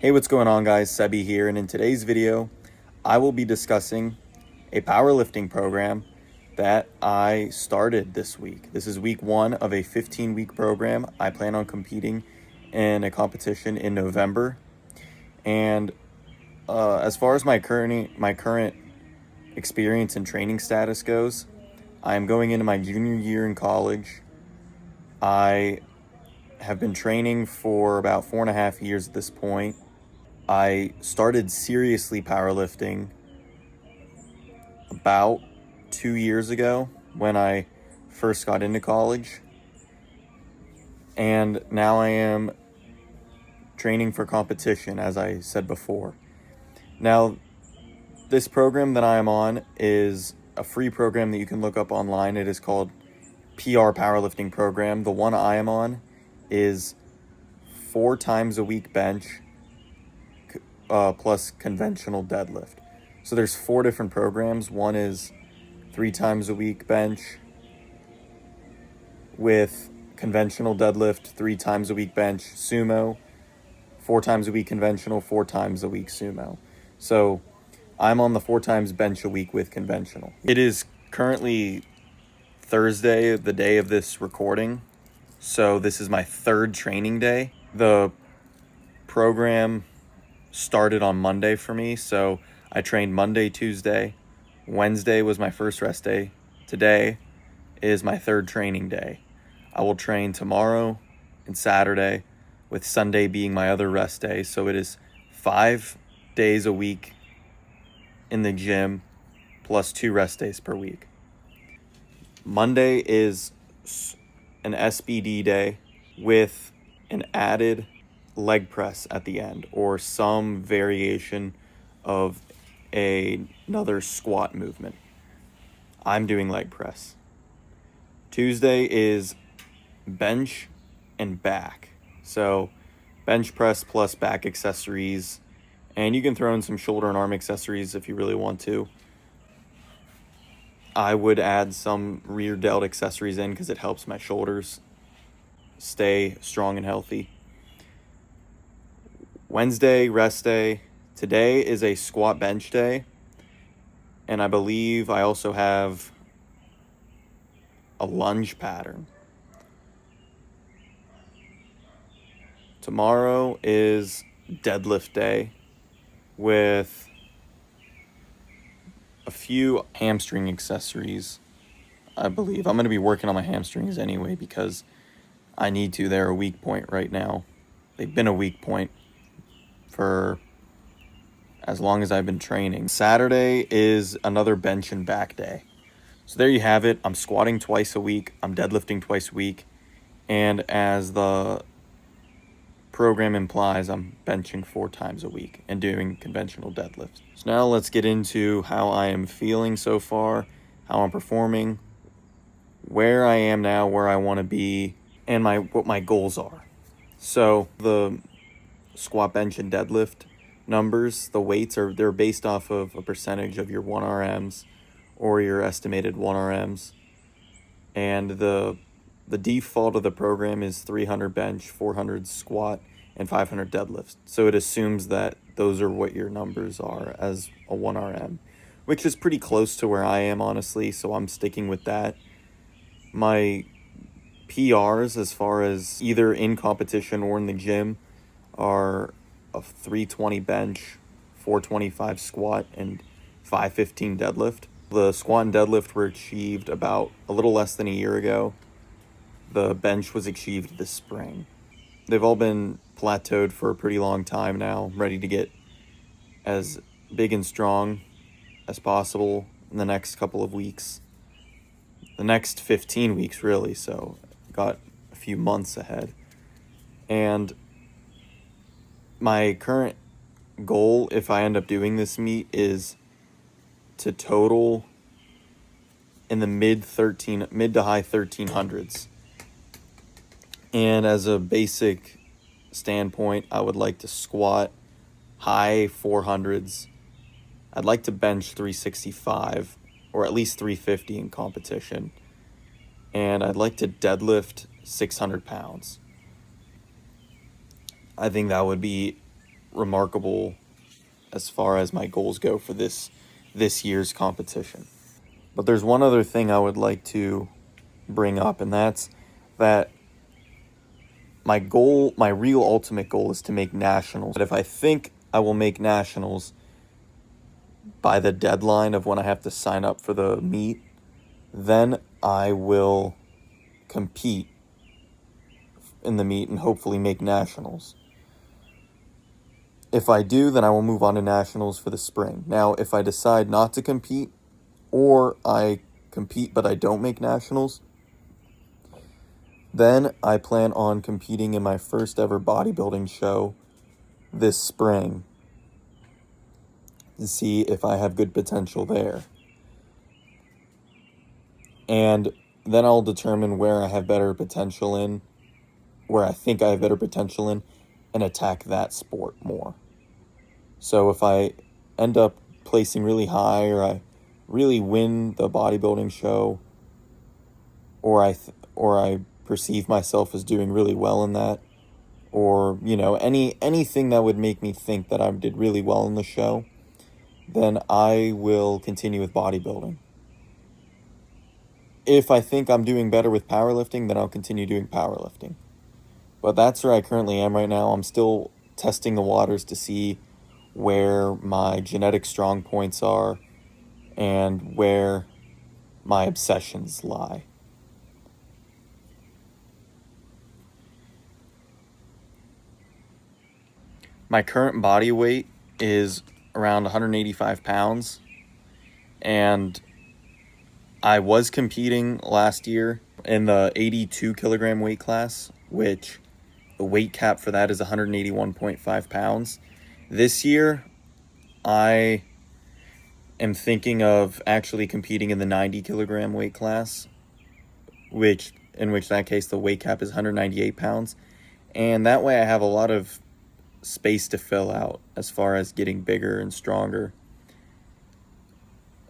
Hey, what's going on, guys? Sebi here, and in today's video, I will be discussing a powerlifting program that I started this week. This is week one of a 15-week program. I plan on competing in a competition in November, and as far as my current experience and training status goes, I am going into my junior year in college. I have been training for about 4.5 years at this point. I started seriously powerlifting about 2 years ago when I first got into college. And now I am training for competition, as I said before. Now, this program that I am on is a free program that you can look up online. It is called PR Powerlifting Program. The one I am on is 4 times a week bench plus conventional deadlift. So there's 4 different programs. One is 3 times a week bench with conventional deadlift, 3 times a week bench sumo, 4 times a week conventional, 4 times a week sumo. So I'm on the 4 times bench a week with conventional. It is currently Thursday, the day of this recording. So this is my 3rd training day. The program started on Monday for me, so I trained Monday, Tuesday. Wednesday was my first rest day. Today is my 3rd training day. I will train tomorrow and Saturday, with Sunday being my other rest day. So it is 5 days a week in the gym plus 2 rest days per week. Monday is an SBD day with an added leg press at the end, or some variation of another squat movement. I'm doing leg press. Tuesday is bench and back. So bench press plus back accessories, and you can throw in some shoulder and arm accessories if you really want to. I would add some rear delt accessories in because it helps my shoulders stay strong and healthy. Wednesday, rest day. Today is a squat bench day, and I believe I also have a lunge pattern. Tomorrow is deadlift day with a few hamstring accessories, I believe. I'm going to be working on my hamstrings anyway because I need to. They're a weak point right now. They've been a weak point for as long as I've been training. Saturday is another bench and back day. So there you have it. I'm squatting twice a week. I'm deadlifting twice a week. And as the program implies, I'm benching 4 times a week and doing conventional deadlifts. So now let's get into how I am feeling so far, how I'm performing, where I am now, where I want to be, and what my goals are. So the squat, bench, and deadlift numbers, the weights they're based off of a percentage of your 1RMs or your estimated 1RMs. And the default of the program is 300 bench, 400 squat, and 500 deadlifts. So it assumes that those are what your numbers are as a 1RM, which is pretty close to where I am, honestly, so I'm sticking with that. My PRs, as far as either in competition or in the gym, are a 320 bench, 425 squat, and 515 deadlift. The squat and deadlift were achieved about a little less than a year ago. The bench was achieved this spring. They've all been plateaued for a pretty long time now, ready to get as big and strong as possible in the next couple of weeks. The next 15 weeks, really, so got a few months ahead. And my current goal, if I end up doing this meet, is to total in the mid to high 1300s. And as a basic standpoint, I would like to squat high 400s. I'd like to bench 365 or at least 350 in competition. And I'd like to deadlift 600 pounds. I think that would be remarkable as far as my goals go for this year's competition. But there's one other thing I would like to bring up, and that's that my goal, my real ultimate goal, is to make nationals. But if I think I will make nationals by the deadline of when I have to sign up for the meet, then I will compete in the meet and hopefully make nationals. If I do, then I will move on to nationals for the spring. Now, if I decide not to compete, or I compete but I don't make nationals, then I plan on competing in my first ever bodybuilding show this spring to see if I have good potential there. And then I'll determine where I have better potential in, where I think I have better potential in, and attack that sport more. So if I end up placing really high, or I really win the bodybuilding show, or I perceive myself as doing really well in that, or anything that would make me think that I did really well in the show, then I will continue with bodybuilding. If I think I'm doing better with powerlifting, then I'll continue doing powerlifting. But that's where I currently am right now. I'm still testing the waters to see where my genetic strong points are and where my obsessions lie. My current body weight is around 185 pounds, and I was competing last year in the 82 kilogram weight class, which the weight cap for that is 181.5 pounds. This year, I am thinking of actually competing in the 90 kilogram weight class, in which that case the weight cap is 198 pounds. And that way I have a lot of space to fill out as far as getting bigger and stronger.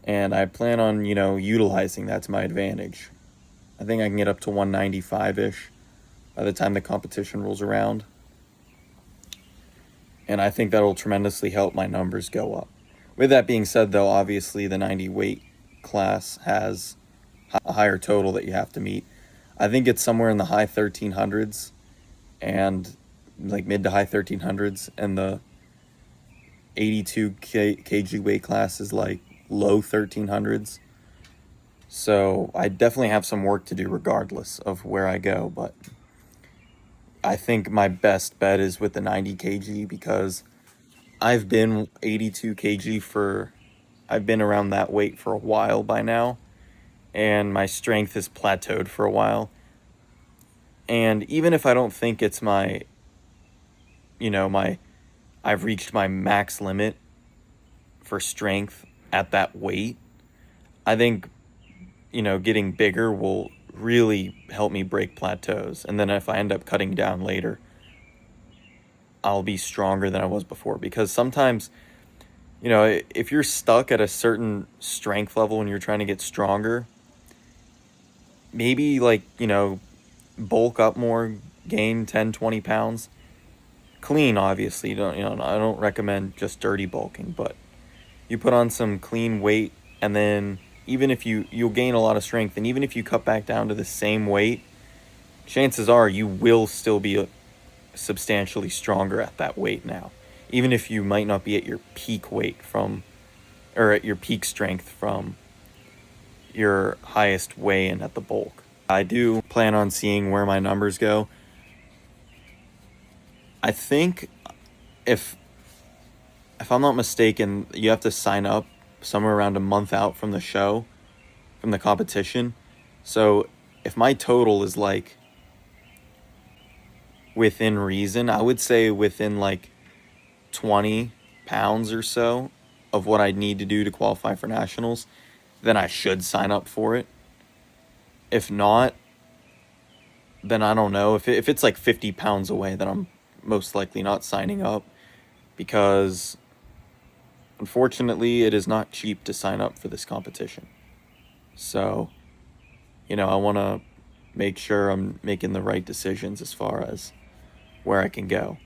And I plan on, utilizing that to my advantage. I think I can get up to 195-ish by the time the competition rolls around. And I think that'll tremendously help my numbers go up. With that being said, though, obviously the 90 weight class has a higher total that you have to meet. I think it's somewhere in the high 1300s, and like mid to high 1300s, and the 82 kg weight class is like low 1300s. So I definitely have some work to do regardless of where I go, but I think my best bet is with the 90 kg because I've been 82 kg I've been around that weight for a while by now, and my strength has plateaued for a while. And even if I don't think it's I've reached my max limit for strength at that weight, I think, getting bigger will really help me break plateaus. And then if I end up cutting down later, I'll be stronger than I was before. Because sometimes, if you're stuck at a certain strength level and you're trying to get stronger, maybe bulk up more, gain 10, 20 pounds. Clean, obviously. I don't recommend just dirty bulking, but you put on some clean weight, and then even if you'll gain a lot of strength, and even if you cut back down to the same weight, chances are you will still be substantially stronger at that weight now, even if you might not be at your peak weight or at your peak strength from your highest weigh-in at the bulk. I do plan on seeing where my numbers go. I think if I'm not mistaken, you have to sign up somewhere around a month out from the show, from the competition. So if my total is within reason, I would say within 20 pounds or so of what I'd need to do to qualify for nationals, then I should sign up for it. If not, then I don't know. If it's 50 pounds away, then I'm most likely not signing up, because unfortunately it is not cheap to sign up for this competition. So, I want to make sure I'm making the right decisions as far as where I can go.